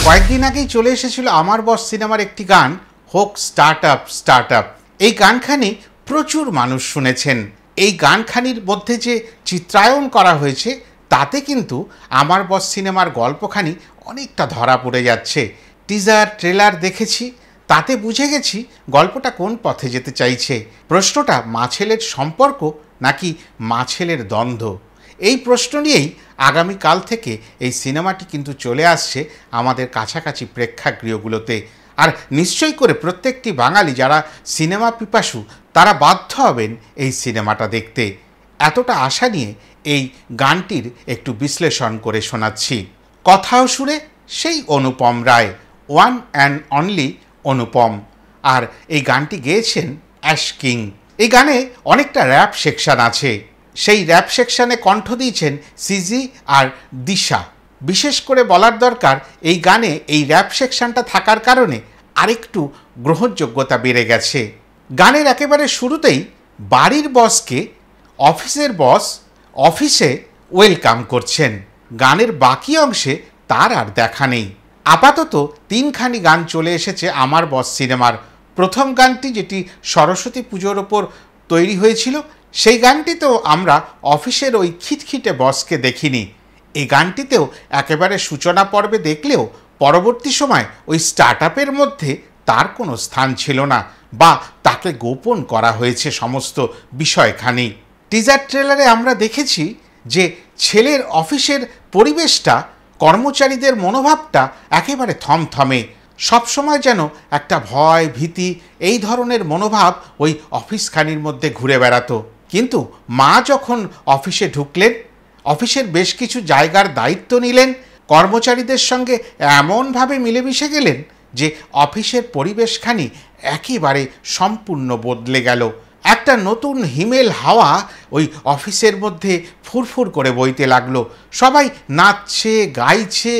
কয়েকদিন আগেই চলে এসেছিল আমার বস সিনেমার একটি গান, হোক স্টার্ট আপ স্টার্ট আপ। এই গানখানি প্রচুর মানুষ শুনেছেন। এই গানখানির মধ্যে যে চিত্রায়ন করা হয়েছে তাতে কিন্তু আমার বস সিনেমার গল্পখানি অনেকটা ধরা পড়ে যাচ্ছে। টিজার ট্রেলার দেখেছি, তাতে বুঝে গেছি গল্পটা কোন পথে যেতে চাইছে। প্রশ্নটা মা ছেলের সম্পর্ক নাকি মা ছেলের দ্বন্দ্ব, এই প্রশ্ন নিয়েই আগামীকাল থেকে এই সিনেমাটি কিন্তু চলে আসছে আমাদের কাছাকাছি প্রেক্ষাগৃহগুলোতে। আর নিশ্চয়ই করে প্রত্যেকটি বাঙালি যারা সিনেমা পিপাসু তারা বাধ্য হবেন এই সিনেমাটা দেখতে। এতটা আশা নিয়ে এই গানটির একটু বিশ্লেষণ করে শোনাচ্ছি। কথাও সুরে সেই Anupam Roy, one and only অনুপম। আর এই গানটি গেয়েছেন অ্যাশ কিং। এই গানে অনেকটা র্যাপ সেকশন আছে। সেই র্যাপ সেকশনে কণ্ঠ দিয়েছেন সিজি আর দিশা। বিশেষ করে বলার দরকার, এই গানে এই র্যাপ সেকশনটা থাকার কারণে আরেকটু গ্রহণযোগ্যতা বেড়ে গেছে। গানের একেবারে শুরুতেই বাড়ির বসকে অফিসের বস অফিসে ওয়েলকাম করছেন। গানের বাকি অংশে তার আর দেখা নেই। আপাতত তিনখানি গান চলে এসেছে আমার বস সিনেমার। প্রথম গানটি যেটি সরস্বতী পুজোর ওপর তৈরি হয়েছিল, সেই গানটিতেও আমরা অফিসের ওই খিটখিটে বসকে দেখিনি। এই গানটিতেও একেবারে সূচনা পর্বে দেখলেও পরবর্তী সময় ওই স্টার্ট আপের মধ্যে তার কোনো স্থান ছিল না, বা তাকে গোপন করা হয়েছে সমস্ত বিষয়খানি। টিজার ট্রেলারে আমরা দেখেছি যে ছেলের অফিসের পরিবেশটা, কর্মচারীদের মনোভাবটা একেবারে থমথমে। সবসময় যেন একটা ভয় ভীতি এই ধরনের মনোভাব ওই অফিসখানির মধ্যে ঘুরে বেড়াতো। কিন্তু মা যখন অফিসে ঢুকলেন, অফিসের বেশ কিছু জায়গার দায়িত্ব নিলেন, কর্মচারীদের সঙ্গে এমনভাবে মিলেমিশে গেলেন যে অফিসের পরিবেশখানি একেবারে সম্পূর্ণ বদলে গেল। একটা নতুন হিমেল হাওয়া ওই অফিসের মধ্যে ফুরফুর করে বইতে লাগলো। সবাই নাচছে, গাইছে,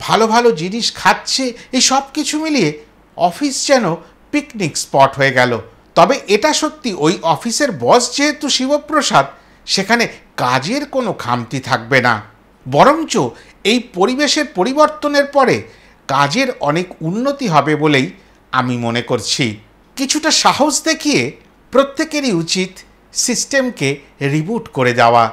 ভালো ভালো জিনিস খাচ্ছে। এই সব কিছু মিলিয়ে অফিস যেন পিকনিক স্পট হয়ে গেল। তবে এটা সত্যি, ওই অফিসের বস যেহেতু শিবপ্রসাদ, সেখানে কাজের কোনো খামতি থাকবে না। বরঞ্চ এই পরিবেশের পরিবর্তনের পরে কাজের অনেক উন্নতি হবে বলেই আমি মনে করছি। কিছুটা সাহস দেখিয়ে প্রত্যেকেরই উচিত সিস্টেমকে রিবুট করে দেওয়া।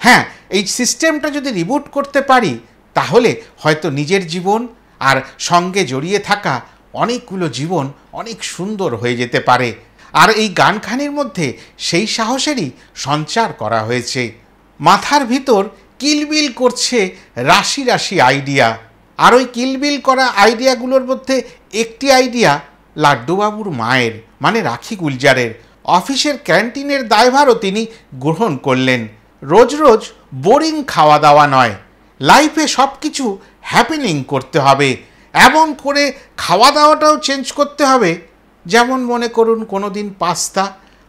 হ্যাঁ, এই সিস্টেমটা যদি রিবুট করতে পারি তাহলে হয়তো নিজের জীবন আর সঙ্গে জড়িয়ে থাকা অনেকগুলো জীবন অনেক সুন্দর হয়ে যেতে পারে। আর এই গানখানির মধ্যে সেই সাহসেরই সঞ্চার করা হয়েছে। মাথার ভিতর কিলবিল করছে রাশি রাশি আইডিয়া। আর ওই কিলবিল করা আইডিয়াগুলোর মধ্যে একটি আইডিয়া লাড্ডুবাবুর মায়ের, মানে রাখি গুলজারের। অফিসের ক্যান্টিনের দায়ভারও তিনি গ্রহণ করলেন। রোজ রোজ বোরিং খাওয়া দাওয়া নয়, লাইফে সব কিছু হ্যাপেনিং করতে হবে। এমন করে খাওয়া দাওয়াটাও চেঞ্জ করতে হবে, যেমন মনে করুন কোনো দিন পাস্তা,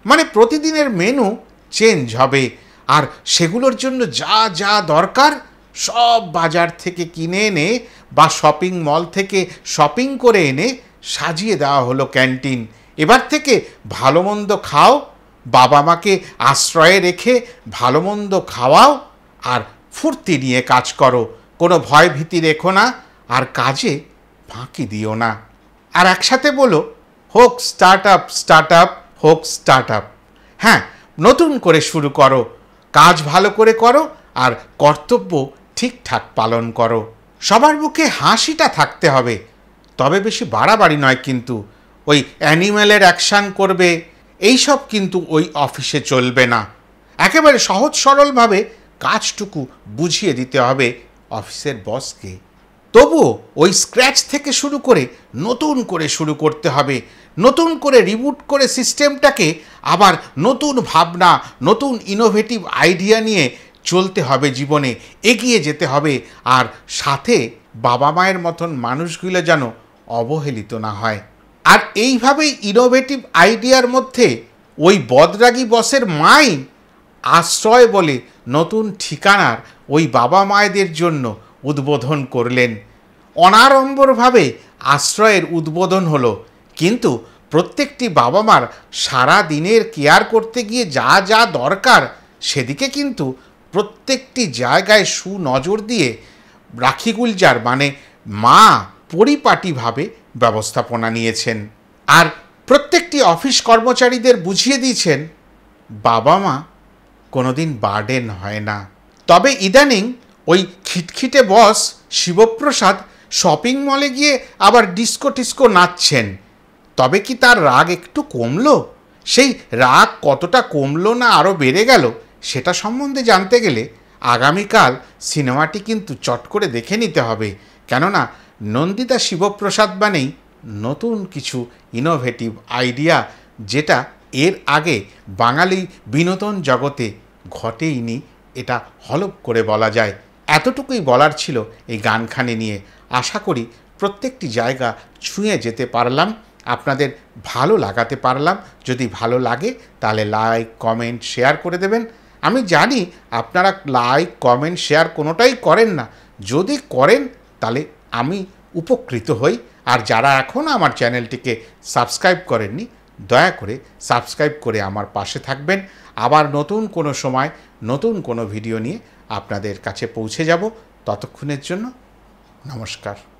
মানে প্রতিদিনের মেনু চেঞ্জ হবে। আর সেগুলোর জন্য যা যা দরকার সব বাজার থেকে কিনে এনে বা শপিং মল থেকে শপিং করে এনে সাজিয়ে দেওয়া হলো ক্যান্টিন। এবার থেকে ভালো মন্দ খাও, বাবা মাকে আশ্রয়ে রেখে ভালো মন্দ খাওয়াও, আর ফুর্তি নিয়ে কাজ করো। কোনো ভয় ভীতি রেখো না, আর কাজে ফাঁকি দিও না। আর একসাথে বলো, হোক স্টার্ট আপ স্টার্ট আপ, হোক স্টার্ট আপ। হ্যাঁ, নতুন করে শুরু করো, কাজ ভালো করে করো, আর কর্তব্য ঠিকঠাক পালন করো। সবার মুখে হাসিটা থাকতে হবে, তবে বেশি বাড়াবাড়ি নয়। কিন্তু ওই অ্যানিম্যালের অ্যাকশান করবে এইসব কিন্তু ওই অফিসে চলবে না। একেবারে সহজ সরলভাবে কাজটুকু বুঝিয়ে দিতে হবে অফিসের বসকে। তবুও ওই স্ক্র্যাচ থেকে শুরু করে নতুন করে শুরু করতে হবে, নতুন করে রিবুট করে সিস্টেমটাকে আবার নতুন ভাবনা, নতুন ইনোভেটিভ আইডিয়া নিয়ে চলতে হবে, জীবনে এগিয়ে যেতে হবে। আর সাথে বাবা মায়ের মতন মানুষগুলো যেন অবহেলিত না হয়। আর এইভাবেই ইনোভেটিভ আইডিয়ার মধ্যে ওই বদরাগী বসের মাই আশ্রয় বলে নতুন ঠিকানার ওই বাবা মায়েদের জন্য উদ্বোধন করলেন। অনাড়ম্বরভাবে আশ্রয়ের উদ্বোধন হলো, কিন্তু প্রত্যেকটি বাবা মার সারা দিনের কেয়ার করতে গিয়ে যা যা দরকার সেদিকে কিন্তু প্রত্যেকটি জায়গায় সুনজর দিয়ে রাখি গুলজার মানে মা পরিপাটিভাবে ব্যবস্থাপনা নিয়েছেন। আর প্রত্যেকটি অফিস কর্মচারীদের বুঝিয়ে দিয়েছেন বাবা মা কোনোদিন বার্ডেন হয় না। তবে ইদানিং ওই খিটখিটে বস শিবপ্রসাদ শপিং মলে গিয়ে আবার ডিস্কো টিস্কো নাচছেন। তবে কি তার রাগ একটু কমলো? সেই রাগ কতটা কমলো না আরও বেড়ে গেল, সেটা সম্বন্ধে জানতে গেলে আগামীকাল সিনেমাটি কিন্তু চট করে দেখে নিতে হবে। কেননা নন্দিতা শিবপ্রসাদ মানেই নতুন কিছু ইনোভেটিভ আইডিয়া, যেটা এর আগে বাঙালি বিনোদন জগতে ঘটেইনি, এটা হলফ করে বলা যায়। এতটুকুই বলার ছিল এই গানখানি নিয়ে। আশা করি প্রত্যেকটি জায়গা ছুঁয়ে যেতে পারলাম, আপনাদের ভালো লাগাতে পারলাম। যদি ভালো লাগে তাহলে লাইক, কমেন্ট, শেয়ার করে দেবেন। আমি জানি আপনারা লাইক, কমেন্ট, শেয়ার কোনোটাই করেন না। যদি করেন তাহলে আমি উপকৃত হই। আর যারা এখনও আমার চ্যানেলটিকে সাবস্ক্রাইব করেননি, দয়া করে সাবস্ক্রাইব করে আমার পাশে থাকবেন। আবার নতুন কোনো সময় নতুন কোনো ভিডিও নিয়ে আপনাদের কাছে পৌঁছে যাব। ততক্ষণের জন্য নমস্কার।